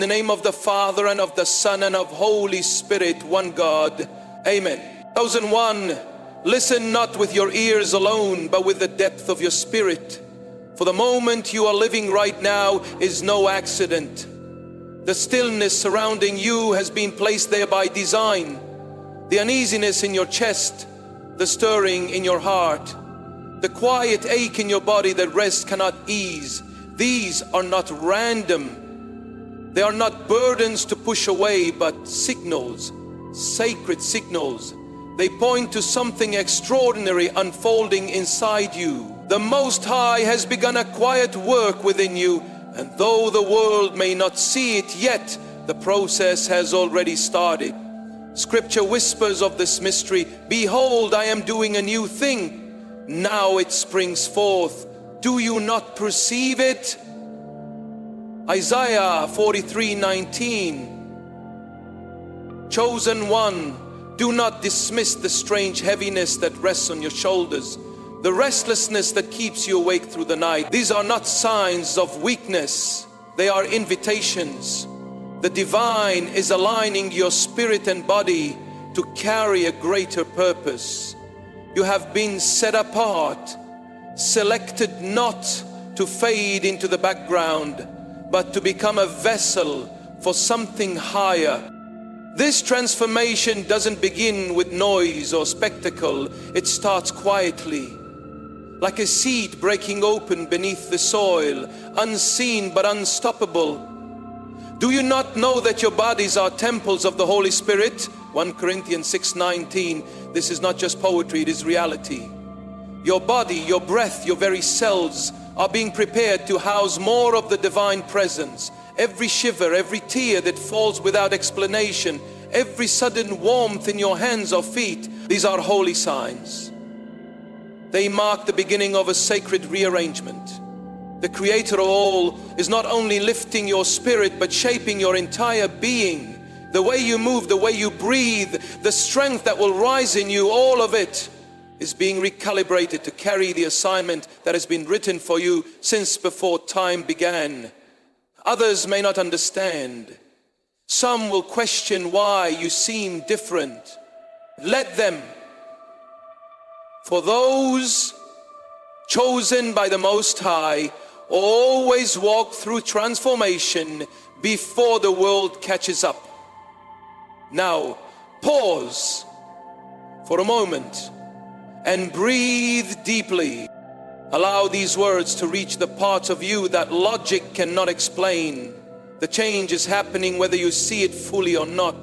In the name of the Father, and of the Son, and of Holy Spirit, one God. Amen. 1001. Listen not with your ears alone, but with the depth of your spirit. For the moment you are living right now is no accident. The stillness surrounding you has been placed there by design. The uneasiness in your chest, the stirring in your heart, the quiet ache in your body that rest cannot ease. These are not random. They are not burdens to push away, but signals, sacred signals. They point to something extraordinary unfolding inside you. The Most High has begun a quiet work within you, and though the world may not see it yet, the process has already started. Scripture whispers of this mystery, behold, I am doing a new thing. Now it springs forth. Do you not perceive it? Isaiah 43:19. Chosen one, do not dismiss the strange heaviness that rests on your shoulders, the restlessness that keeps you awake through the night. These are not signs of weakness, they are invitations. The divine is aligning your spirit and body to carry a greater purpose. You have been set apart, selected not to fade into the background, but to become a vessel for something higher. This transformation doesn't begin with noise or spectacle. It starts quietly, like a seed breaking open beneath the soil, unseen but unstoppable. Do you not know that your bodies are temples of the Holy Spirit? 1 Corinthians 6:19. This is not just poetry, it is reality. Your body, your breath, your very cells are being prepared to house more of the divine presence. Every shiver, every tear that falls without explanation, every sudden warmth in your hands or feet, these are holy signs. They mark the beginning of a sacred rearrangement. The Creator of all is not only lifting your spirit, but shaping your entire being. The way you move, the way you breathe, the strength that will rise in you, all of it is being recalibrated to carry the assignment that has been written for you since before time began. Others may not understand. Some will question why you seem different. Let them. For those chosen by the Most High always walk through transformation before the world catches up. Now, pause for a moment and breathe deeply. Allow these words to reach the parts of you that logic cannot explain. The change is happening whether you see it fully or not.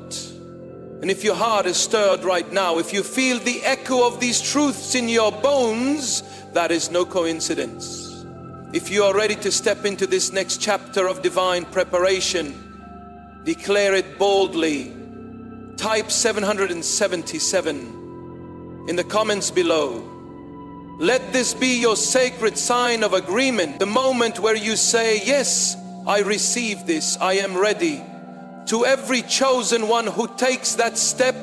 And if your heart is stirred right now, if you feel the echo of these truths in your bones, that is no coincidence. If you are ready to step into this next chapter of divine preparation, declare it boldly. Type 777 in the comments below. Let this be your sacred sign of agreement, the moment where you say, yes, I receive this, I am ready. To every chosen one who takes that step,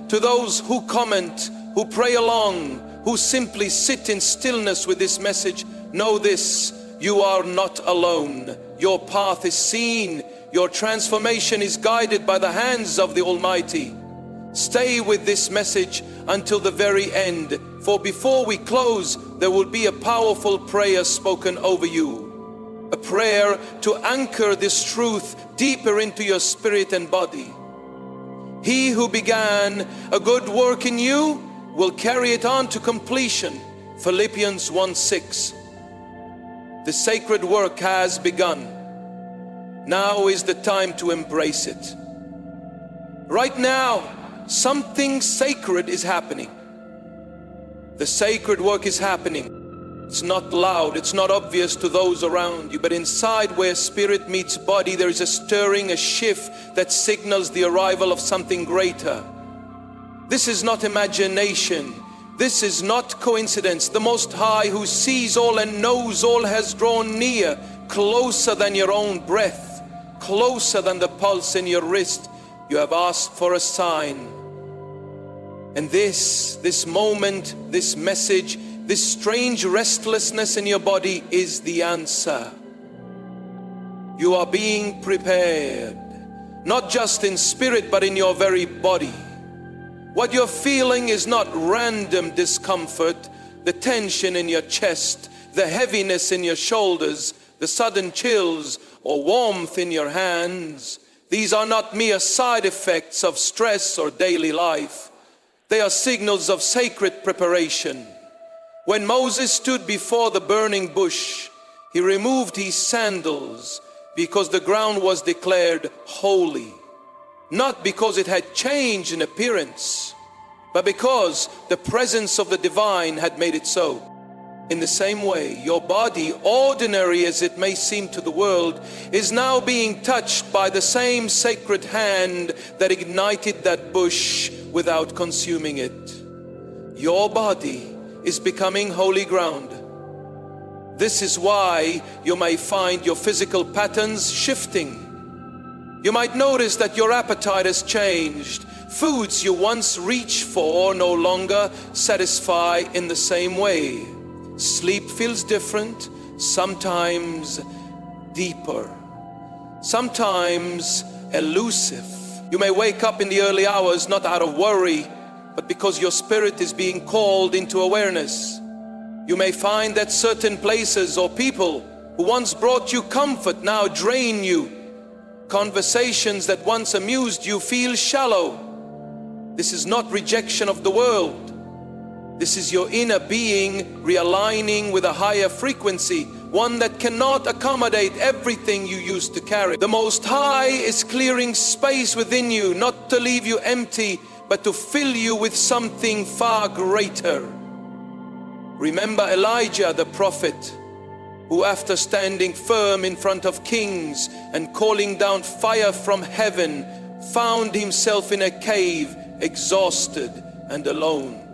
to those who comment, who pray along, who simply sit in stillness with this message, know this, you are not alone. Your path is seen, your transformation is guided by the hands of the Almighty. Stay with this message until the very end, for before we close, there will be a powerful prayer spoken over you. A prayer to anchor this truth deeper into your spirit and body. He who began a good work in you will carry it on to completion. Philippians 1:6. The sacred work has begun. Now is the time to embrace it. Right now, something sacred is happening. The sacred work is happening. It's not loud, it's not obvious to those around you, but inside where spirit meets body, there is a stirring, a shift that signals the arrival of something greater. This is not imagination. This is not coincidence. The Most High, who sees all and knows all, has drawn near, closer than your own breath, closer than the pulse in your wrist. You have asked for a sign. And this moment, this message, this strange restlessness in your body is the answer. You are being prepared. not just in spirit, but in your very body. What you're feeling is not random discomfort, the tension in your chest, the heaviness in your shoulders, the sudden chills or warmth in your hands. These are not mere side effects of stress or daily life. They are signals of sacred preparation. When Moses stood before the burning bush, he removed his sandals because the ground was declared holy. Not because it had changed in appearance, but because the presence of the divine had made it so. In the same way, your body, ordinary as it may seem to the world, is now being touched by the same sacred hand that ignited that bush without consuming it. Your body is becoming holy ground. This is why you may find your physical patterns shifting. You might notice that your appetite has changed. Foods you once reached for no longer satisfy in the same way. Sleep feels different, sometimes deeper, sometimes elusive. You may wake up in the early hours not out of worry, but because your spirit is being called into awareness. You may find that certain places or people who once brought you comfort now drain you. Conversations that once amused you feel shallow. This is not rejection of the world. This is your inner being realigning with a higher frequency, one that cannot accommodate everything you used to carry. The Most High is clearing space within you, not to leave you empty, but to fill you with something far greater. Remember Elijah the prophet, who after standing firm in front of kings and calling down fire from heaven, found himself in a cave, exhausted and alone.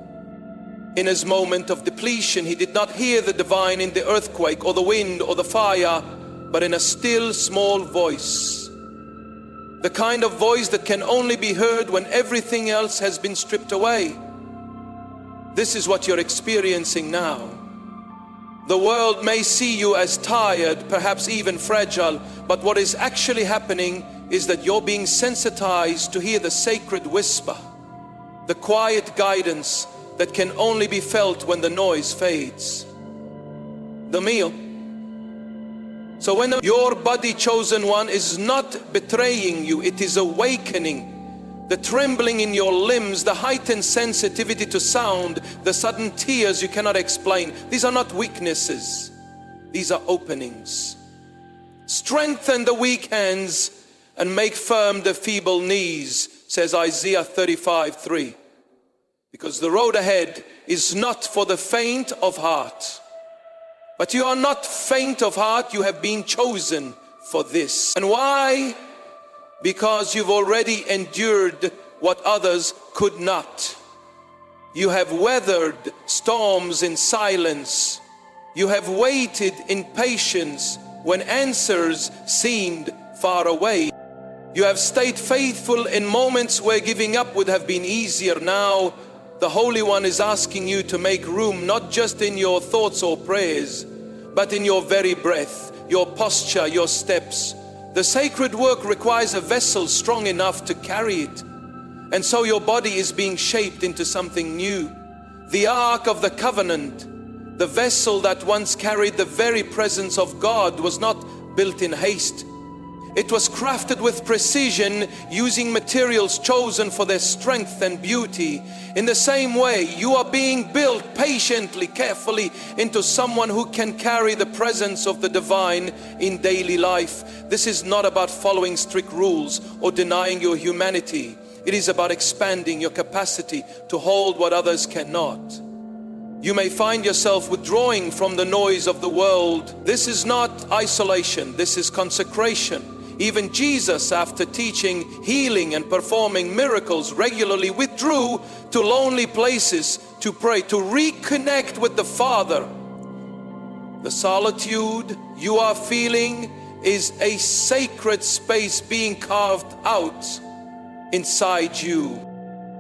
In his moment of depletion, he did not hear the divine in the earthquake or the wind or the fire, but in a still small voice. The kind of voice that can only be heard when everything else has been stripped away. This is what you're experiencing now. The world may see you as tired, perhaps even fragile, but what is actually happening is that you're being sensitized to hear the sacred whisper, the quiet guidance that can only be felt when the noise fades. The meal. So when your body chosen one is not betraying you, it is awakening. The trembling in your limbs, the heightened sensitivity to sound, the sudden tears you cannot explain. These are not weaknesses. These are openings. Strengthen the weak hands and make firm the feeble knees, says Isaiah 35:3. Because the road ahead is not for the faint of heart. But you are not faint of heart, you have been chosen for this. And why? Because you've already endured what others could not. You have weathered storms in silence. You have waited in patience when answers seemed far away. You have stayed faithful in moments where giving up would have been easier. Now, the Holy One is asking you to make room, not just in your thoughts or prayers, but in your very breath, your posture, your steps. The sacred work requires a vessel strong enough to carry it. And so your body is being shaped into something new. The Ark of the Covenant, the vessel that once carried the very presence of God, was not built in haste. It was crafted with precision, using materials chosen for their strength and beauty. In the same way, you are being built patiently, carefully into someone who can carry the presence of the divine in daily life. This is not about following strict rules or denying your humanity. It is about expanding your capacity to hold what others cannot. You may find yourself withdrawing from the noise of the world. This is not isolation, this is consecration. Even Jesus, after teaching, healing and performing miracles, regularly withdrew to lonely places to pray, to reconnect with the Father. The solitude you are feeling is a sacred space being carved out inside you.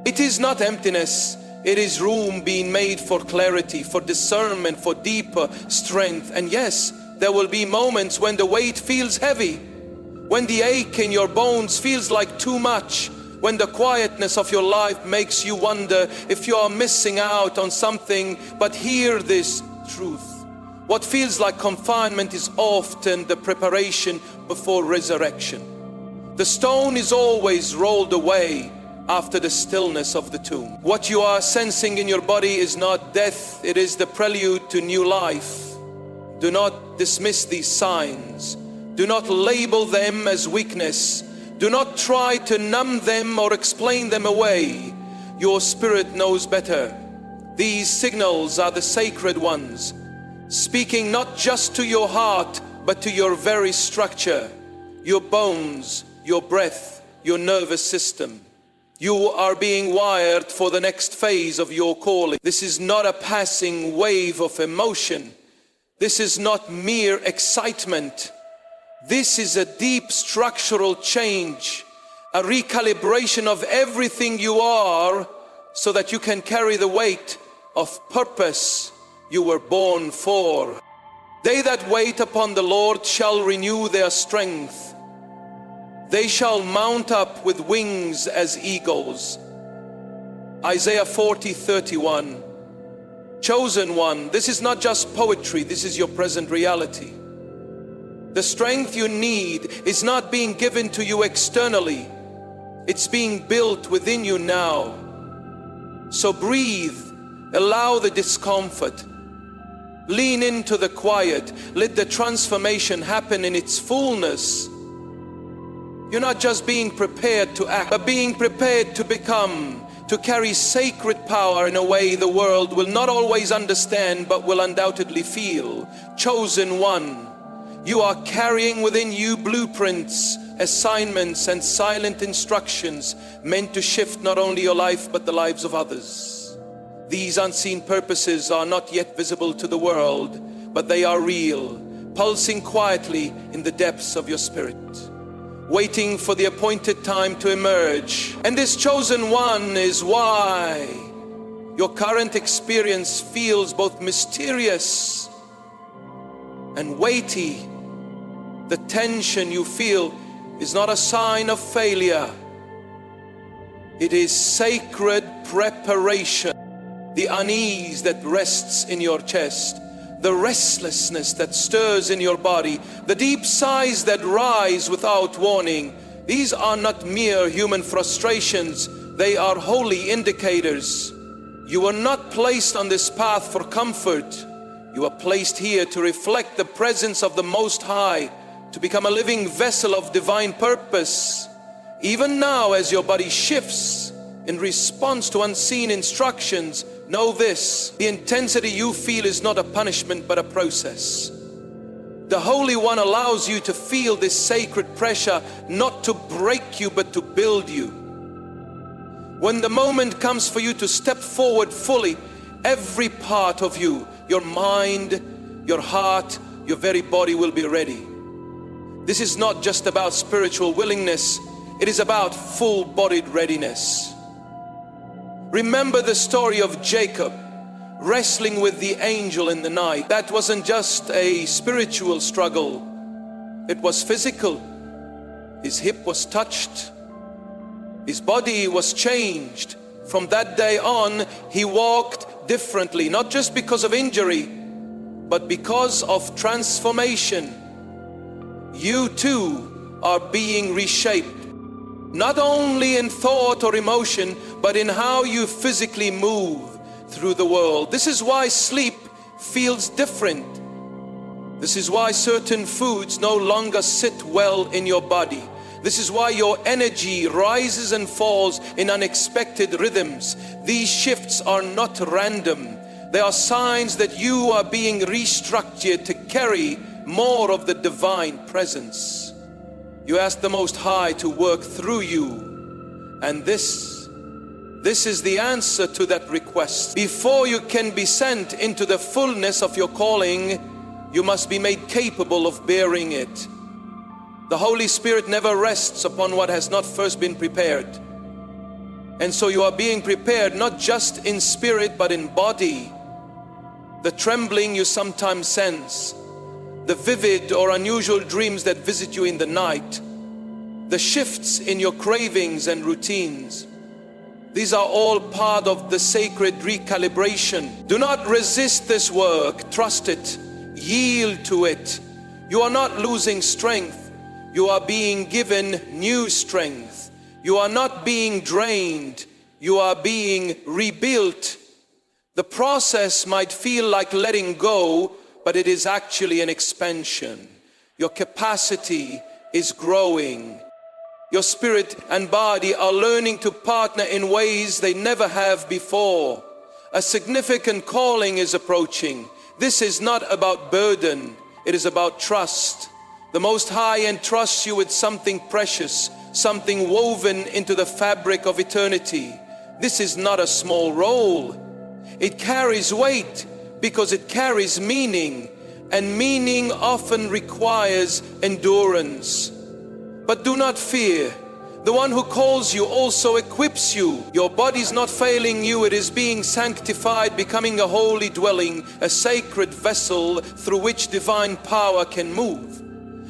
It is not emptiness, it is room being made for clarity, for discernment, for deeper strength. And yes, there will be moments when the weight feels heavy, When the ache in your bones feels like too much, when the quietness of your life makes you wonder if you are missing out on something, but hear this truth. What feels like confinement is often the preparation before resurrection. The stone is always rolled away after the stillness of the tomb. What you are sensing in your body is not death, it is the prelude to new life. Do not dismiss these signs. Do not label them as weakness. Do not try to numb them or explain them away. Your spirit knows better. These signals are the sacred ones, speaking not just to your heart, but to your very structure, your bones, your breath, your nervous system. You are being wired for the next phase of your calling. This is not a passing wave of emotion. This is not mere excitement. This is a deep structural change, a recalibration of everything you are so that you can carry the weight of purpose you were born for. They that wait upon the Lord shall renew their strength. They shall mount up with wings as eagles. Isaiah 40:31. Chosen one, this is not just poetry, this is your present reality. The strength you need is not being given to you externally. It's being built within you now. So breathe, allow the discomfort. Lean into the quiet. Let the transformation happen in its fullness. You're not just being prepared to act, but being prepared to become, to carry sacred power in a way the world will not always understand, but will undoubtedly feel. Chosen one. You are carrying within you blueprints, assignments, and silent instructions meant to shift not only your life, but the lives of others. These unseen purposes are not yet visible to the world, but they are real, pulsing quietly in the depths of your spirit, waiting for the appointed time to emerge. And this chosen one is why your current experience feels both mysterious and weighty. The tension you feel is not a sign of failure. It is sacred preparation. The unease that rests in your chest, the restlessness that stirs in your body, the deep sighs that rise without warning, these are not mere human frustrations, they are holy indicators. You were not placed on this path for comfort. You are placed here to reflect the presence of the Most High, to become a living vessel of divine purpose. Even now, as your body shifts in response to unseen instructions, know this: the intensity you feel is not a punishment but a process. The Holy One allows you to feel this sacred pressure, not to break you but to build you. When the moment comes for you to step forward fully, every part of you, your mind, your heart, your very body will be ready. This is not just about spiritual willingness, it is about full-bodied readiness. Remember the story of Jacob wrestling with the angel in the night. That wasn't just a spiritual struggle, it was physical. His hip was touched, his body was changed. From that day on, he walked differently, not just because of injury, but because of transformation. You too are being reshaped, not only in thought or emotion, but in how you physically move through the world. This is why sleep feels different. This is why certain foods no longer sit well in your body. This is why your energy rises and falls in unexpected rhythms. These shifts are not random. They are signs that you are being restructured to carry more of the divine presence. You ask the Most High to work through you, and this is the answer to that request. Before you can be sent into the fullness of your calling, you must be made capable of bearing it. The Holy Spirit never rests upon what has not first been prepared. And so you are being prepared not just in spirit but in body. The trembling you sometimes sense, the vivid or unusual dreams that visit you in the night, the shifts in your cravings and routines. These are all part of the sacred recalibration. Do not resist this work, trust it, yield to it. You are not losing strength, you are being given new strength. You are not being drained, you are being rebuilt. The process might feel like letting go, but it is actually an expansion. Your capacity is growing. Your spirit and body are learning to partner in ways they never have before. A significant calling is approaching. This is not about burden, it is about trust. The Most High entrusts you with something precious, something woven into the fabric of eternity. This is not a small role. It carries weight because it carries meaning, and meaning often requires endurance. But do not fear. The one who calls you also equips you. Your body is not failing you, it is being sanctified, becoming a holy dwelling, a sacred vessel through which divine power can move.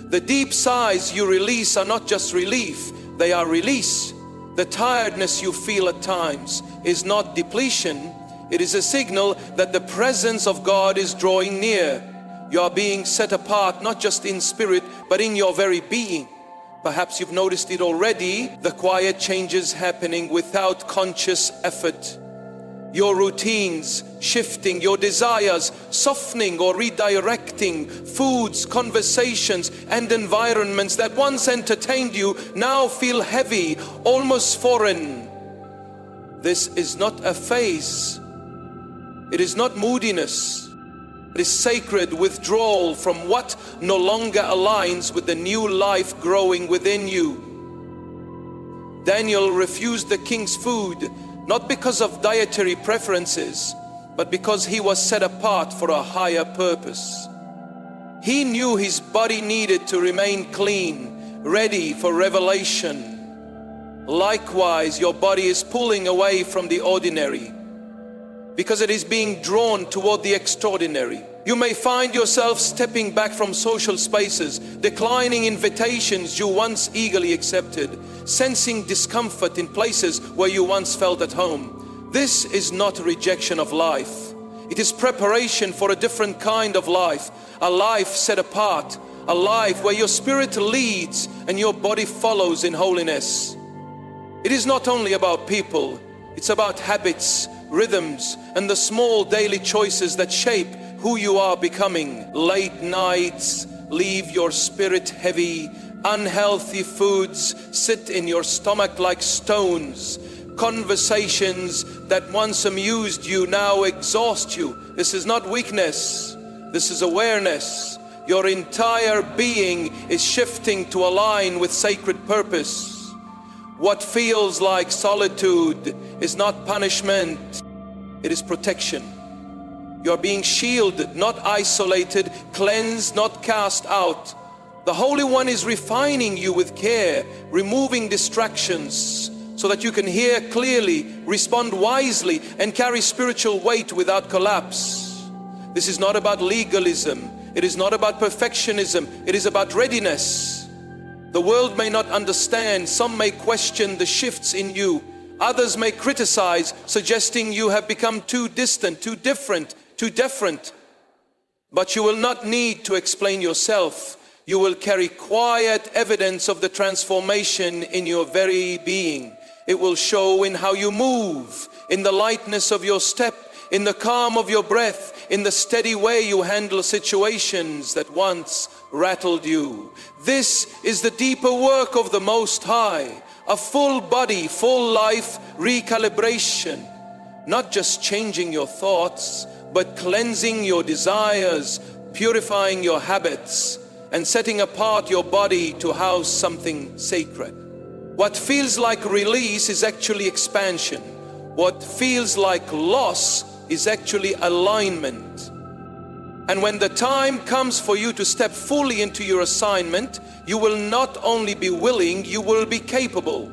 The deep sighs you release are not just relief, they are release. The tiredness you feel at times is not depletion, it is a signal that the presence of God is drawing near. You are being set apart, not just in spirit, but in your very being. Perhaps you've noticed it already, the quiet changes happening without conscious effort. Your routines shifting, your desires softening or redirecting, foods, conversations, and environments that once entertained you now feel heavy, almost foreign. This is not a phase. It is not moodiness. It is sacred withdrawal from what no longer aligns with the new life growing within you. Daniel refused the king's food, not because of dietary preferences, but because he was set apart for a higher purpose. He knew his body needed to remain clean, ready for revelation. Likewise, your body is pulling away from the ordinary, because it is being drawn toward the extraordinary. You may find yourself stepping back from social spaces, declining invitations you once eagerly accepted, sensing discomfort in places where you once felt at home. This is not a rejection of life. It is preparation for a different kind of life, a life set apart, a life where your spirit leads and your body follows in holiness. It is not only about people, it's about habits, rhythms, and the small daily choices that shape who you are becoming. Late nights leave your spirit heavy. Unhealthy foods sit in your stomach like stones. Conversations that once amused you now exhaust you. This is not weakness, this is awareness. Your entire being is shifting to align with sacred purpose. What feels like solitude is not punishment, it is protection. You are being shielded, not isolated, cleansed, not cast out. The Holy One is refining you with care, removing distractions so that you can hear clearly, respond wisely, and carry spiritual weight without collapse. This is not about legalism, it is not about perfectionism, it is about readiness. The world may not understand, some may question the shifts in you. Others may criticize, suggesting you have become too distant, too different, too different. But you will not need to explain yourself. You will carry quiet evidence of the transformation in your very being. It will show in how you move, in the lightness of your step, in the calm of your breath, in the steady way you handle situations that once rattled you. This is the deeper work of the Most High, a full body, full life recalibration. Not just changing your thoughts, but cleansing your desires, purifying your habits, and setting apart your body to house something sacred. What feels like release is actually expansion. What feels like loss is actually alignment. And when the time comes for you to step fully into your assignment, you will not only be willing, you will be capable.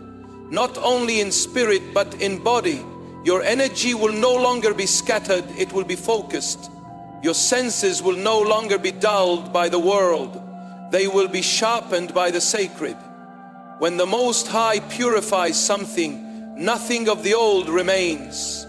Not only in spirit, but in body. Your energy will no longer be scattered, it will be focused. Your senses will no longer be dulled by the world. They will be sharpened by the sacred. When the Most High purifies something, nothing of the old remains.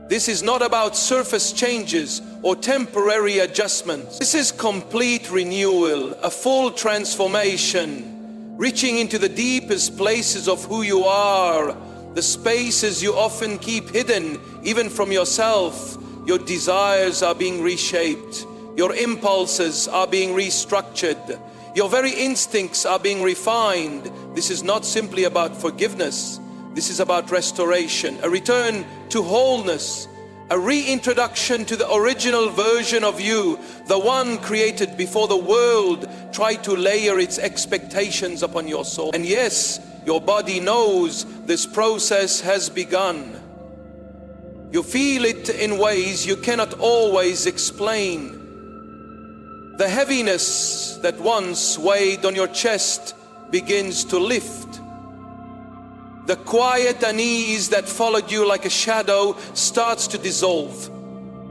This is not about surface changes or temporary adjustments. This is complete renewal, a full transformation, reaching into the deepest places of who you are, the spaces you often keep hidden, even from yourself. Your desires are being reshaped. Your impulses are being restructured. Your very instincts are being refined. This is not simply about forgiveness. This is about restoration, a return to wholeness, a reintroduction to the original version of you, the one created before the world tried to layer its expectations upon your soul. And yes, your body knows this process has begun. You feel it in ways you cannot always explain. The heaviness that once weighed on your chest begins to lift. The quiet unease that followed you like a shadow starts to dissolve.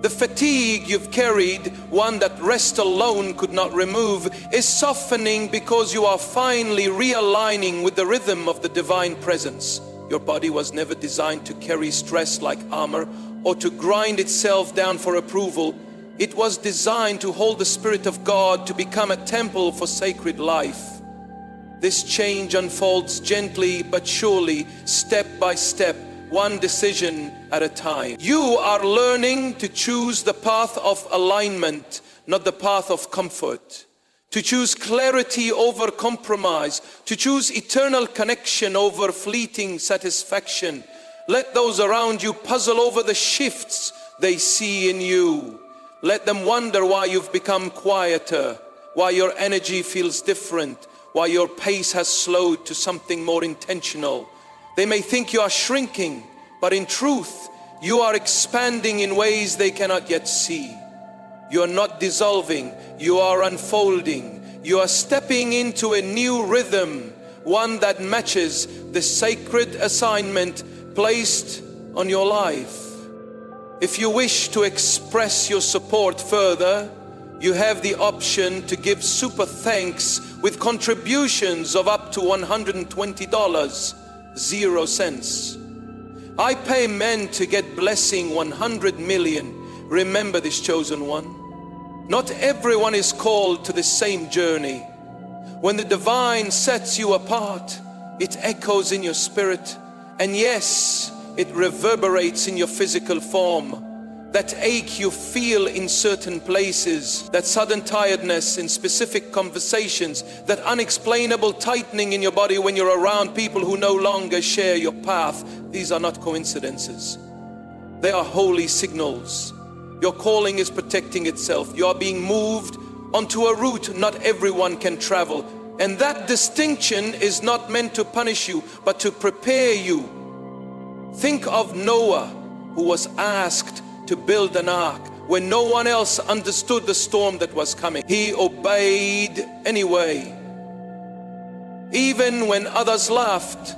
The fatigue you've carried, one that rest alone could not remove, is softening because you are finally realigning with the rhythm of the divine presence. Your body was never designed to carry stress like armor or to grind itself down for approval. It was designed to hold the Spirit of God, to become a temple for sacred life. This change unfolds gently but surely, step by step, one decision at a time. You are learning to choose the path of alignment, not the path of comfort. To choose clarity over compromise. To choose eternal connection over fleeting satisfaction. Let those around you puzzle over the shifts they see in you. Let them wonder why you've become quieter, why your energy feels different, why your pace has slowed to something more intentional. They may think you are shrinking, but in truth, you are expanding in ways they cannot yet see. You are not dissolving, you are unfolding. You are stepping into a new rhythm, one that matches the sacred assignment placed on your life. If you wish to express your support further, you have the option to give super thanks with contributions of up to $120, 0 cents. I pay men to get blessing 100 million. Remember this, chosen one. Not everyone is called to the same journey. When the divine sets you apart, it echoes in your spirit. And yes, it reverberates in your physical form. That ache you feel in certain places, that sudden tiredness in specific conversations, that unexplainable tightening in your body when you're around people who no longer share your path. These are not coincidences. They are holy signals. Your calling is protecting itself. You are being moved onto a route not everyone can travel. And that distinction is not meant to punish you, but to prepare you. Think of Noah, who was asked to build an ark when no one else understood the storm that was coming. He obeyed anyway. Even when others laughed,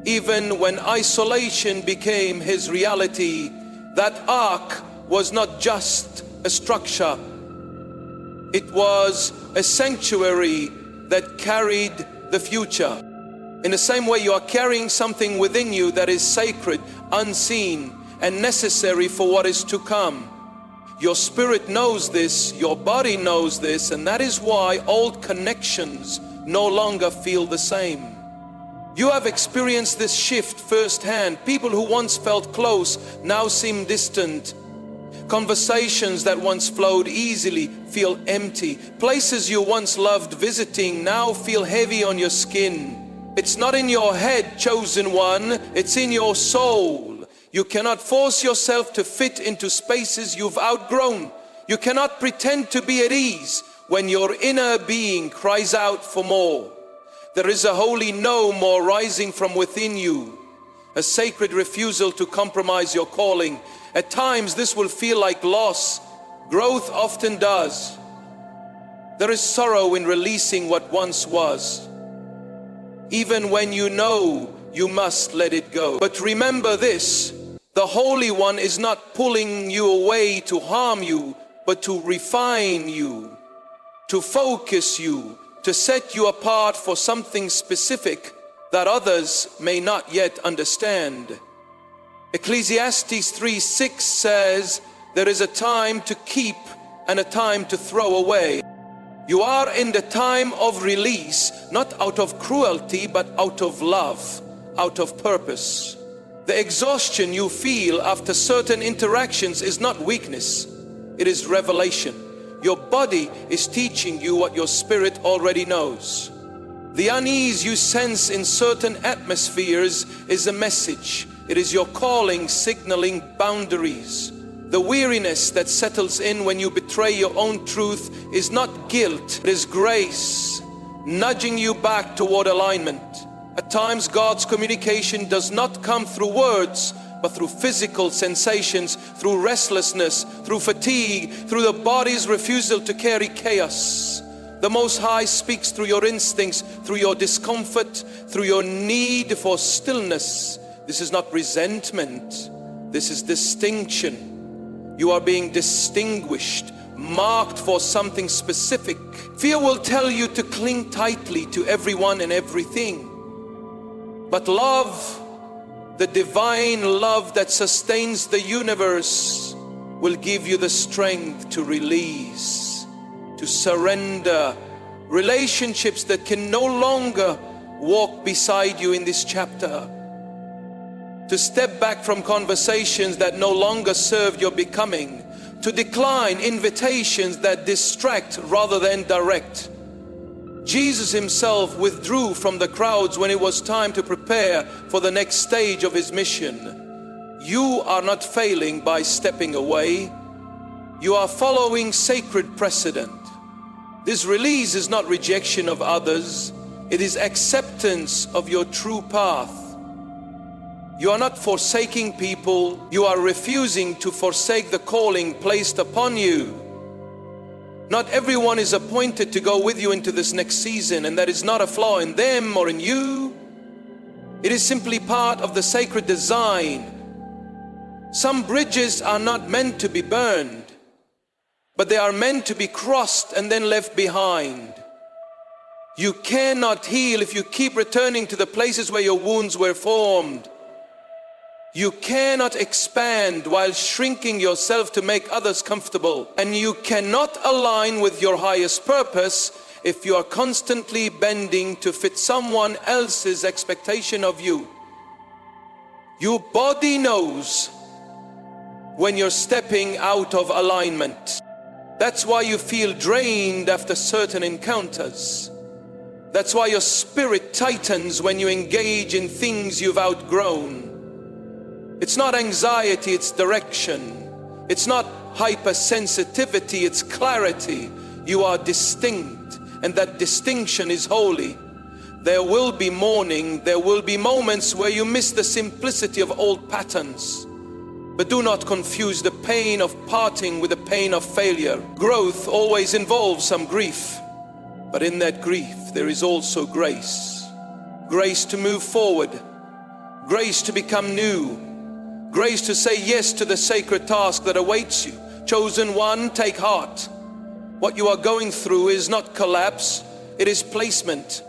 even when isolation became his reality, that ark was not just a structure. It was a sanctuary that carried the future. In the same way, you are carrying something within you that is sacred, unseen, and necessary for what is to come. Your spirit knows this, your body knows this, and that is why old connections no longer feel the same. You have experienced this shift firsthand. People who once felt close now seem distant. Conversations that once flowed easily feel empty. Places you once loved visiting now feel heavy on your skin. It's not in your head, chosen one, it's in your soul. You cannot force yourself to fit into spaces you've outgrown. You cannot pretend to be at ease when your inner being cries out for more. There is a holy no more rising from within you, a sacred refusal to compromise your calling. At times this will feel like loss. Growth often does. There is sorrow in releasing what once was. Even when you know you must let it go. But remember this, the Holy One is not pulling you away to harm you, but to refine you, to focus you, to set you apart for something specific. that others may not yet understand. Ecclesiastes 3:6 says, there is a time to keep and a time to throw away. You are in the time of release, not out of cruelty, but out of love, out of purpose. The exhaustion you feel after certain interactions is not weakness, it is revelation. Your body is teaching you what your spirit already knows. The unease you sense in certain atmospheres is a message. It is your calling signaling boundaries. The weariness that settles in when you betray your own truth is not guilt, it is grace, nudging you back toward alignment. At times, God's communication does not come through words, but through physical sensations, through restlessness, through fatigue, through the body's refusal to carry chaos. The Most High speaks through your instincts, through your discomfort, through your need for stillness. This is not resentment, this is distinction. You are being distinguished, marked for something specific. Fear will tell you to cling tightly to everyone and everything. But love, the divine love that sustains the universe, will give you the strength to release, to surrender relationships that can no longer walk beside you in this chapter, to step back from conversations that no longer serve your becoming, to decline invitations that distract rather than direct. Jesus himself withdrew from the crowds when it was time to prepare for the next stage of his mission. You are not failing by stepping away. You are following sacred precedent. This release is not rejection of others. It is acceptance of your true path. You are not forsaking people. You are refusing to forsake the calling placed upon you. Not everyone is appointed to go with you into this next season, and that is not a flaw in them or in you. It is simply part of the sacred design. Some bridges are not meant to be burned, but they are meant to be crossed and then left behind. You cannot heal if you keep returning to the places where your wounds were formed. You cannot expand while shrinking yourself to make others comfortable. And you cannot align with your highest purpose if you are constantly bending to fit someone else's expectation of you. Your body knows when you're stepping out of alignment. That's why you feel drained after certain encounters. That's why your spirit tightens when you engage in things you've outgrown. It's not anxiety, it's direction. It's not hypersensitivity, it's clarity. You are distinct, and that distinction is holy. There will be mourning, there will be moments where you miss the simplicity of old patterns. But do not confuse the pain of parting with the pain of failure. Growth always involves some grief, but in that grief there is also grace. Grace to move forward, grace to become new, grace to say yes to the sacred task that awaits you. Chosen one, take heart. What you are going through is not collapse, it is placement.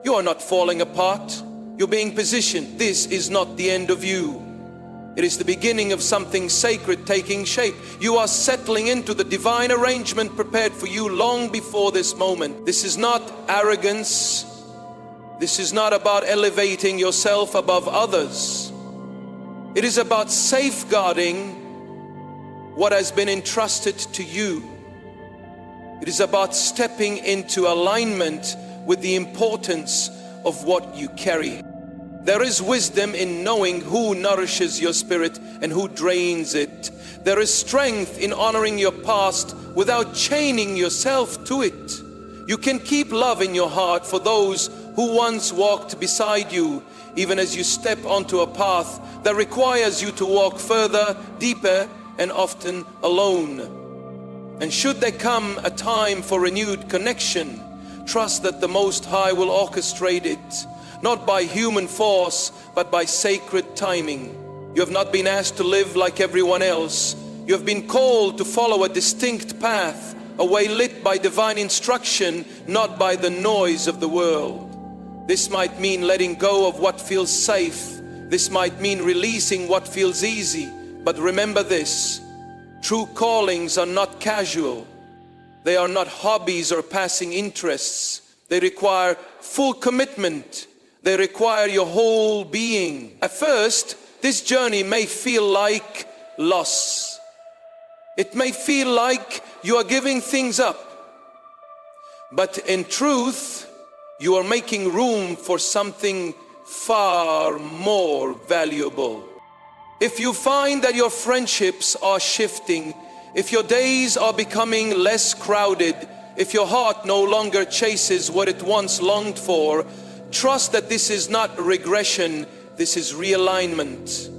You are not falling apart, you're being positioned. This is not the end of you. It is the beginning of something sacred taking shape. You are settling into the divine arrangement prepared for you long before this moment. This is not arrogance. This is not about elevating yourself above others. It is about safeguarding what has been entrusted to you. It is about stepping into alignment with the importance of what you carry. There is wisdom in knowing who nourishes your spirit and who drains it. There is strength in honoring your past without chaining yourself to it. You can keep love in your heart for those who once walked beside you, even as you step onto a path that requires you to walk further, deeper, and often alone. And should there come a time for renewed connection, trust that the Most High will orchestrate it, not by human force, but by sacred timing. You have not been asked to live like everyone else. You have been called to follow a distinct path, a way lit by divine instruction, not by the noise of the world. This might mean letting go of what feels safe. This might mean releasing what feels easy. But remember this, true callings are not casual. They are not hobbies or passing interests. They require full commitment. They require your whole being. At first, this journey may feel like loss. It may feel like you are giving things up. But in truth, you are making room for something far more valuable. If you find that your friendships are shifting, if your days are becoming less crowded, if your heart no longer chases what it once longed for, trust that this is not regression, this is realignment.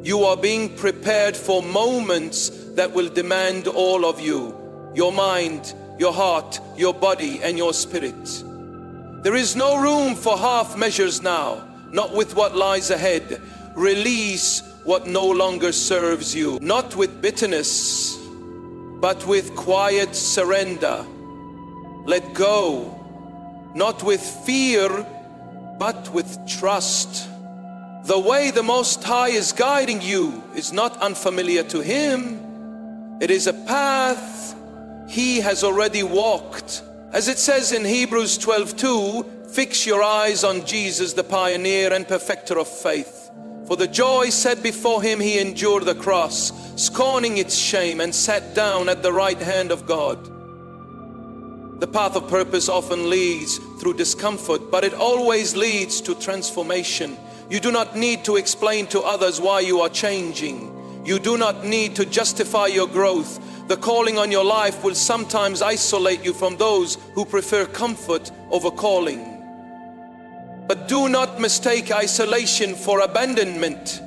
You are being prepared for moments that will demand all of you, your mind, your heart, your body, and your spirit. There is no room for half measures now, not with what lies ahead. Release what no longer serves you, not with bitterness, but with quiet surrender. Let go, not with fear, but with trust. The way the Most High is guiding you is not unfamiliar to Him. It is a path He has already walked. As it says in Hebrews 12:2, fix your eyes on Jesus, the pioneer and perfecter of faith. For the joy set before Him, He endured the cross, scorning its shame, and sat down at the right hand of God. The path of purpose often leads through discomfort, but it always leads to transformation. You do not need to explain to others why you are changing. You do not need to justify your growth. The calling on your life will sometimes isolate you from those who prefer comfort over calling. But do not mistake isolation for abandonment.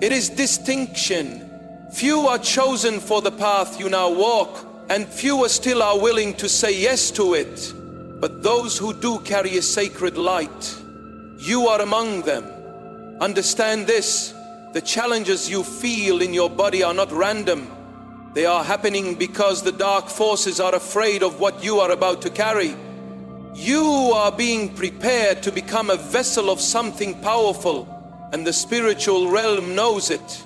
It is distinction. Few are chosen for the path you now walk, and fewer still are willing to say yes to it. But those who do carry a sacred light, you are among them. Understand this, the challenges you feel in your body are not random. They are happening because the dark forces are afraid of what you are about to carry. You are being prepared to become a vessel of something powerful, and the spiritual realm knows it.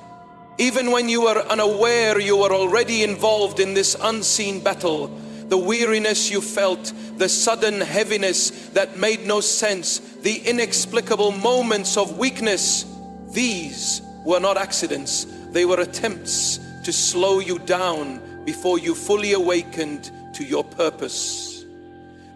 Even when you are unaware, you are already involved in this unseen battle. The weariness you felt, the sudden heaviness that made no sense, the inexplicable moments of weakness, these were not accidents. They were attempts to slow you down before you fully awakened to your purpose.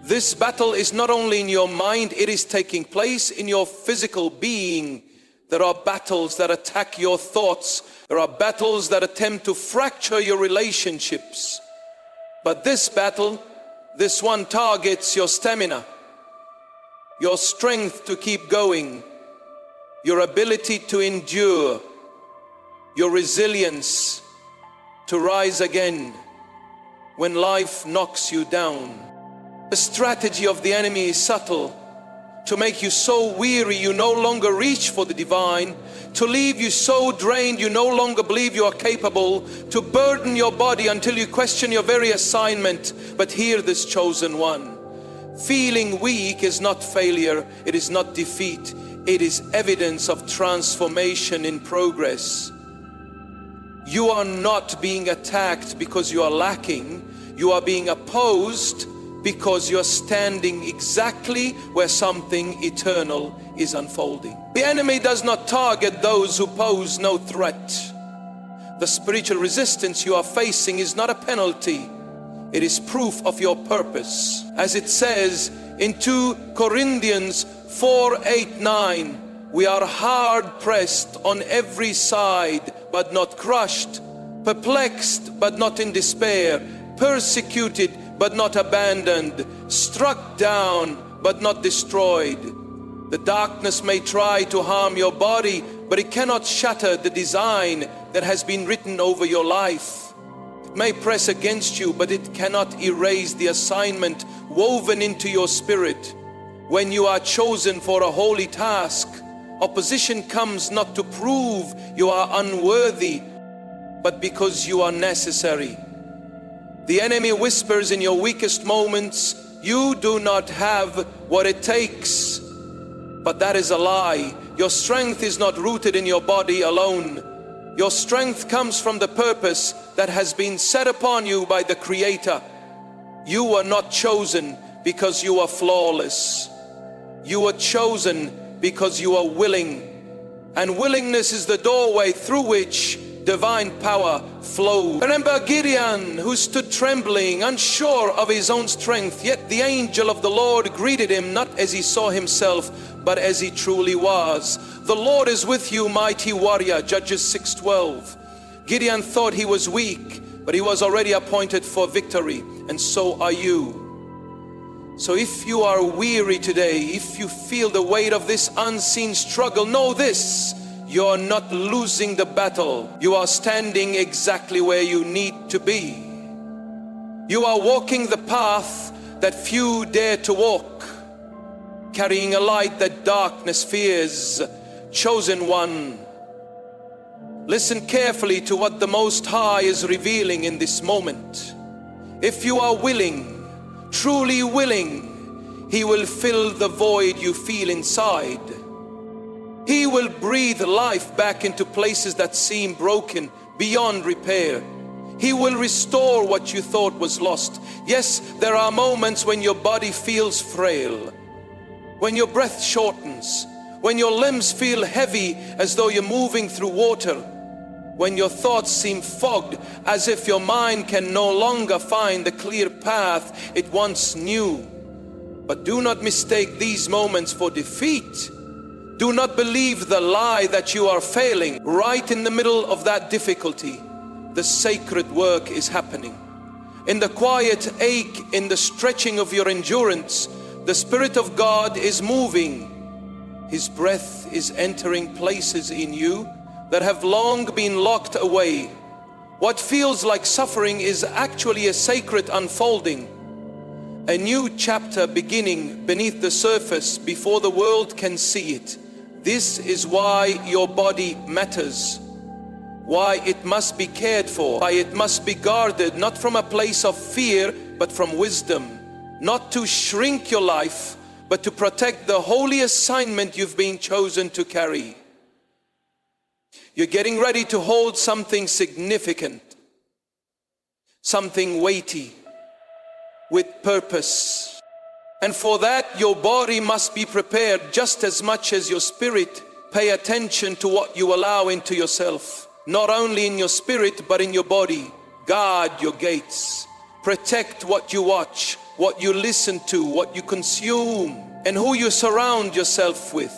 This battle is not only in your mind, it is taking place in your physical being. There are battles that attack your thoughts. There are battles that attempt to fracture your relationships. But this battle, this one targets your stamina, your strength to keep going, your ability to endure, your resilience to rise again when life knocks you down. The strategy of the enemy is subtle, to make you so weary you no longer reach for the divine, to leave you so drained you no longer believe you are capable, to burden your body until you question your very assignment. But hear this, chosen one. Feeling weak is not failure, it is not defeat, it is evidence of transformation in progress. You are not being attacked because you are lacking, you are being opposed because you are standing exactly where something eternal is unfolding. The enemy does not target those who pose no threat. The spiritual resistance you are facing is not a penalty. It is proof of your purpose. As it says in 2 Corinthians 4:8-9, we are hard pressed on every side, but not crushed, perplexed, but not in despair, persecuted, but not abandoned, struck down, but not destroyed. The darkness may try to harm your body, but it cannot shatter the design that has been written over your life. It may press against you, but it cannot erase the assignment woven into your spirit. When you are chosen for a holy task, opposition comes not to prove you are unworthy, but because you are necessary. The enemy whispers in your weakest moments, you do not have what it takes. But that is a lie. Your strength is not rooted in your body alone. Your strength comes from the purpose that has been set upon you by the Creator. You were not chosen because you are flawless. You were chosen because you are willing. And willingness is the doorway through which divine power flows. Remember Gideon, who stood trembling, unsure of his own strength, yet the angel of the Lord greeted him not as he saw himself, but as he truly was. The Lord is with you, mighty warrior, Judges 6:12. Gideon thought he was weak, but he was already appointed for victory, and so are you. So if you are weary today, if you feel the weight of this unseen struggle, know this: you are not losing the battle. You are standing exactly where you need to be. You are walking the path that few dare to walk, carrying a light that darkness fears. Chosen one, listen carefully to what the Most High is revealing in this moment. If you are willing, truly willing, He will fill the void you feel inside. He will breathe life back into places that seem broken, beyond repair. He will restore what you thought was lost. Yes, there are moments when your body feels frail, when your breath shortens, when your limbs feel heavy as though you're moving through water, when your thoughts seem fogged as if your mind can no longer find the clear path it once knew. But do not mistake these moments for defeat. Do not believe the lie that you are failing. Right in the middle of that difficulty, the sacred work is happening. In the quiet ache, in the stretching of your endurance, the Spirit of God is moving. His breath is entering places in you that have long been locked away. What feels like suffering is actually a sacred unfolding. A new chapter beginning beneath the surface before the world can see it. This is why your body matters, why it must be cared for, why it must be guarded, not from a place of fear, but from wisdom. Not to shrink your life, but to protect the holy assignment you've been chosen to carry. You're getting ready to hold something significant, something weighty, with purpose. And for that, your body must be prepared just as much as your spirit. Pay attention to what you allow into yourself, not only in your spirit, but in your body. Guard your gates. Protect what you watch, what you listen to, what you consume, and who you surround yourself with.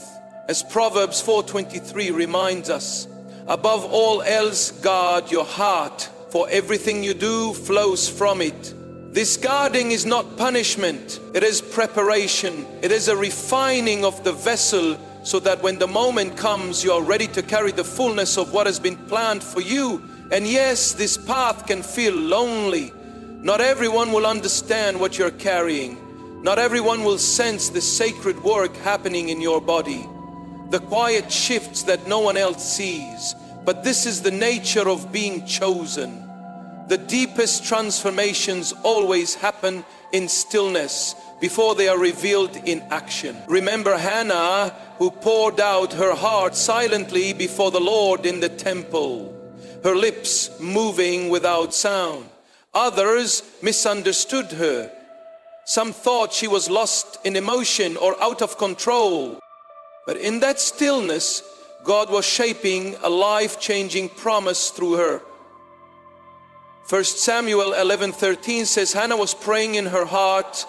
As Proverbs 4:23 reminds us, above all else, guard your heart, for everything you do flows from it. This guarding is not punishment, it is preparation. It is a refining of the vessel so that when the moment comes, you are ready to carry the fullness of what has been planned for you. And yes, this path can feel lonely. Not everyone will understand what you're carrying. Not everyone will sense the sacred work happening in your body, the quiet shifts that no one else sees. But this is the nature of being chosen. The deepest transformations always happen in stillness before they are revealed in action. Remember Hannah, who poured out her heart silently before the Lord in the temple, her lips moving without sound. Others misunderstood her. Some thought she was lost in emotion or out of control. But in that stillness, God was shaping a life-changing promise through her. 1 Samuel 11:13 says, Hannah was praying in her heart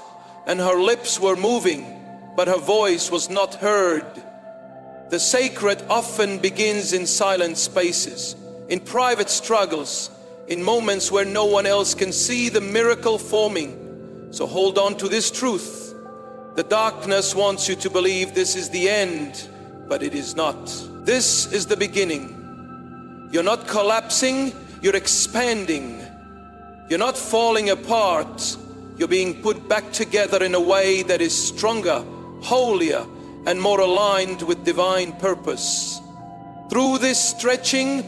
and her lips were moving, but her voice was not heard. The sacred often begins in silent spaces, in private struggles, in moments where no one else can see the miracle forming. So hold on to this truth. The darkness wants you to believe this is the end, but it is not. This is the beginning. You're not collapsing, you're expanding. You're not falling apart. You're being put back together in a way that is stronger, holier, and more aligned with divine purpose. Through this stretching,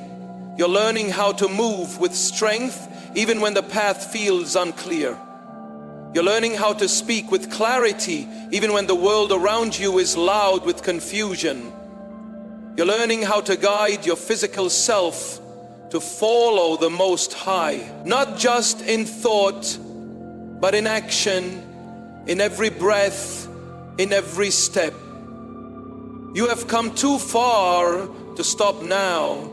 you're learning how to move with strength even when the path feels unclear. You're learning how to speak with clarity even when the world around you is loud with confusion. You're learning how to guide your physical self to follow the Most High, not just in thought, but in action, in every breath, in every step. You have come too far to stop now.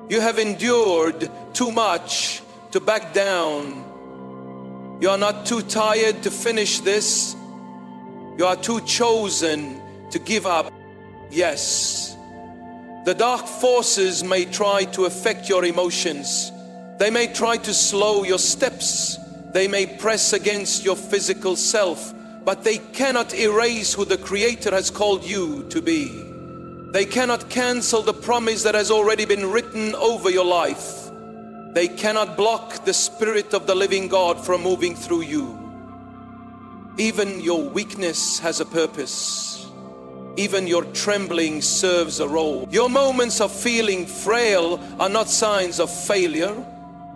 You have endured too much to back down. You are not too tired to finish this. You are too chosen to give up. Yes. The dark forces may try to affect your emotions. They may try to slow your steps. They may press against your physical self, but they cannot erase who the Creator has called you to be. They cannot cancel the promise that has already been written over your life. They cannot block the Spirit of the living God from moving through you. Even your weakness has a purpose. Even your trembling serves a role. Your moments of feeling frail are not signs of failure.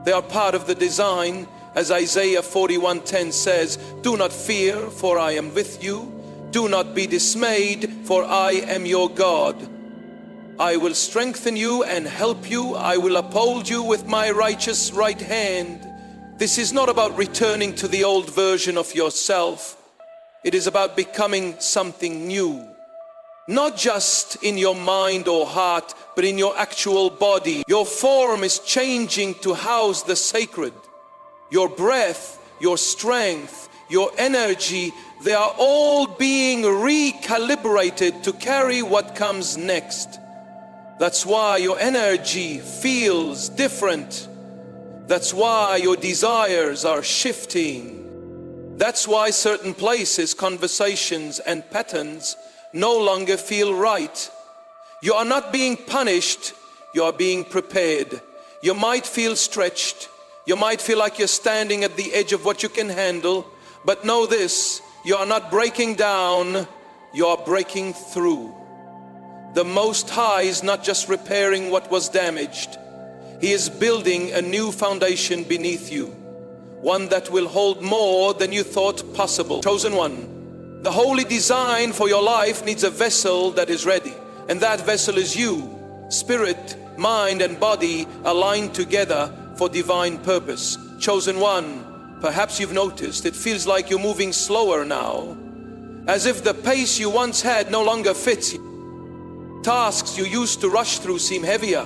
They are part of the design. As Isaiah 41:10 says, "Do not fear, for I am with you. Do not be dismayed, for I am your God. I will strengthen you and help you. I will uphold you with my righteous right hand." This is not about returning to the old version of yourself. It is about becoming something new. Not just in your mind or heart, but in your actual body. Your form is changing to house the sacred. Your breath, your strength, your energy, they are all being recalibrated to carry what comes next. That's why your energy feels different. That's why your desires are shifting. That's why certain places, conversations, and patterns no longer feel right. You are not being punished, you are being prepared. You might feel stretched. You might feel like you're standing at the edge of what you can handle, but know this, you are not breaking down, you are breaking through. The Most High is not just repairing what was damaged. He is building a new foundation beneath you, one that will hold more than you thought possible. Chosen one. The holy design for your life needs a vessel that is ready, and that vessel is you. Spirit, mind, and body aligned together for divine purpose. Chosen one, perhaps you've noticed it feels like you're moving slower now, as if the pace you once had no longer fits. Tasks you used to rush through seem heavier.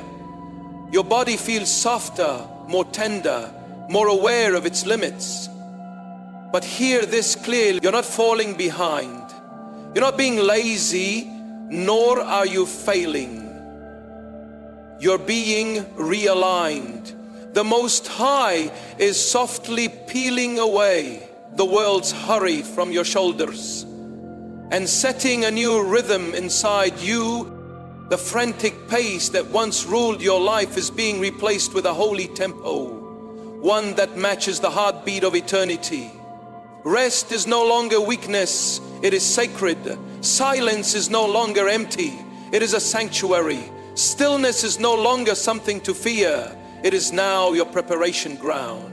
Your body feels softer, more tender, more aware of its limits. But hear this clearly, you're not falling behind. You're not being lazy, nor are you failing. You're being realigned. The Most High is softly peeling away the world's hurry from your shoulders and setting a new rhythm inside you. The frantic pace that once ruled your life is being replaced with a holy tempo, one that matches the heartbeat of eternity. Rest is no longer weakness, it is sacred. Silence is no longer empty, it is a sanctuary. Stillness is no longer something to fear, it is now your preparation ground.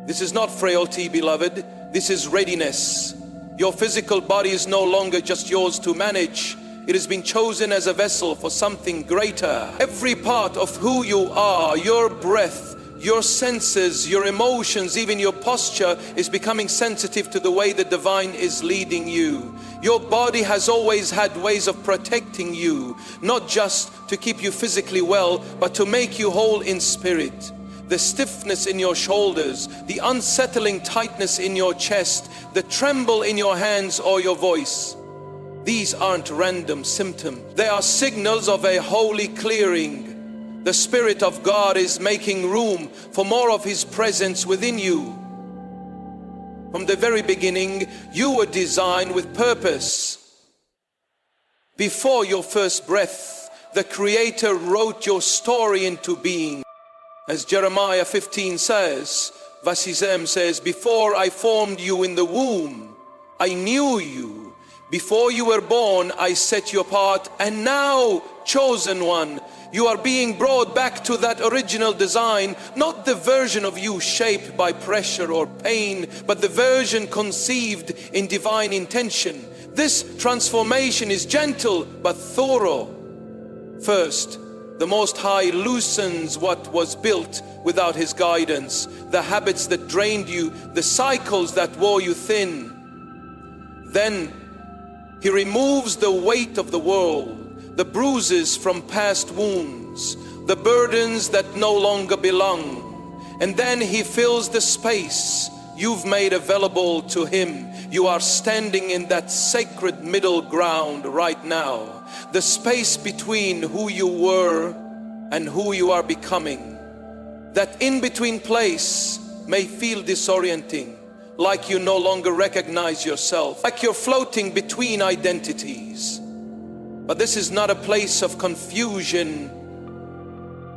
This is not frailty, beloved, this is readiness. Your physical body is no longer just yours to manage. It has been chosen as a vessel for something greater. Every part of who you are, your breath, your senses, your emotions, even your posture is becoming sensitive to the way the divine is leading you. Your body has always had ways of protecting you, not just to keep you physically well, but to make you whole in spirit. The stiffness in your shoulders, the unsettling tightness in your chest, the tremble in your hands or your voice. These aren't random symptoms. They are signals of a holy clearing. The Spirit of God is making room for more of His presence within you. From the very beginning, you were designed with purpose. Before your first breath, the Creator wrote your story into being. As Jeremiah 15 says, verse 6 says, "Before I formed you in the womb, I knew you. Before you were born, I set you apart, and now, chosen one, you are being brought back to that original design, not the version of you shaped by pressure or pain, but the version conceived in divine intention. This transformation is gentle but thorough. First, the Most High loosens what was built without His guidance, the habits that drained you, the cycles that wore you thin. Then He removes the weight of the world, the bruises from past wounds, the burdens that no longer belong. And then He fills the space you've made available to Him. You are standing in that sacred middle ground right now, the space between who you were and who you are becoming. That in-between place may feel disorienting, like you no longer recognize yourself, like you're floating between identities. But this is not a place of confusion.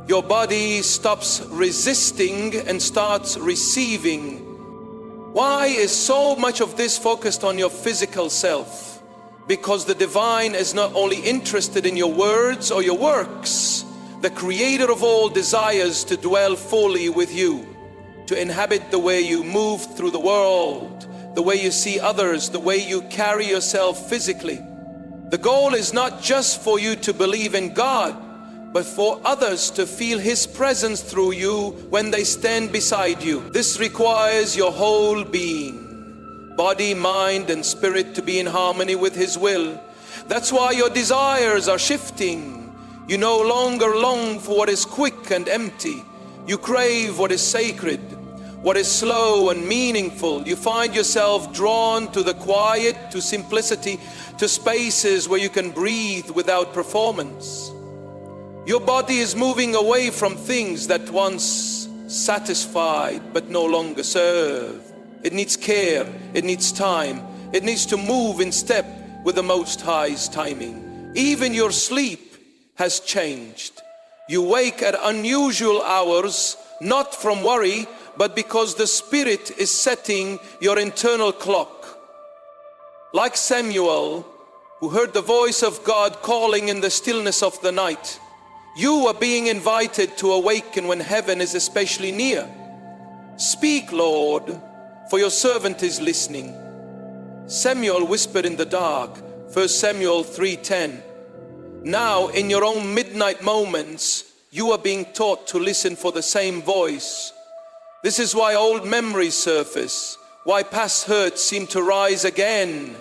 Your body stops resisting and starts receiving. Why is so much of this focused on your physical self? Because the divine is not only interested in your words or your works. The Creator of all desires to dwell fully with you, to inhabit the way you move through the world, the way you see others, the way you carry yourself physically. The goal is not just for you to believe in God, but for others to feel His presence through you when they stand beside you. This requires your whole being, body, mind, and spirit to be in harmony with His will. That's why your desires are shifting. You no longer long for what is quick and empty. You crave what is sacred, what is slow and meaningful. You find yourself drawn to the quiet, to simplicity, to spaces where you can breathe without performance. Your body is moving away from things that once satisfied but no longer serve. It needs care, it needs time, it needs to move in step with the Most High's timing. Even your sleep has changed. You wake at unusual hours, not from worry, but because the Spirit is setting your internal clock. Like Samuel, who heard the voice of God calling in the stillness of the night, you are being invited to awaken when heaven is especially near. Speak, Lord, for your servant is listening. Samuel whispered in the dark, 1 Samuel 3:10. Now, in your own midnight moments, you are being taught to listen for the same voice. This is why old memories surface, why past hurts seem to rise again.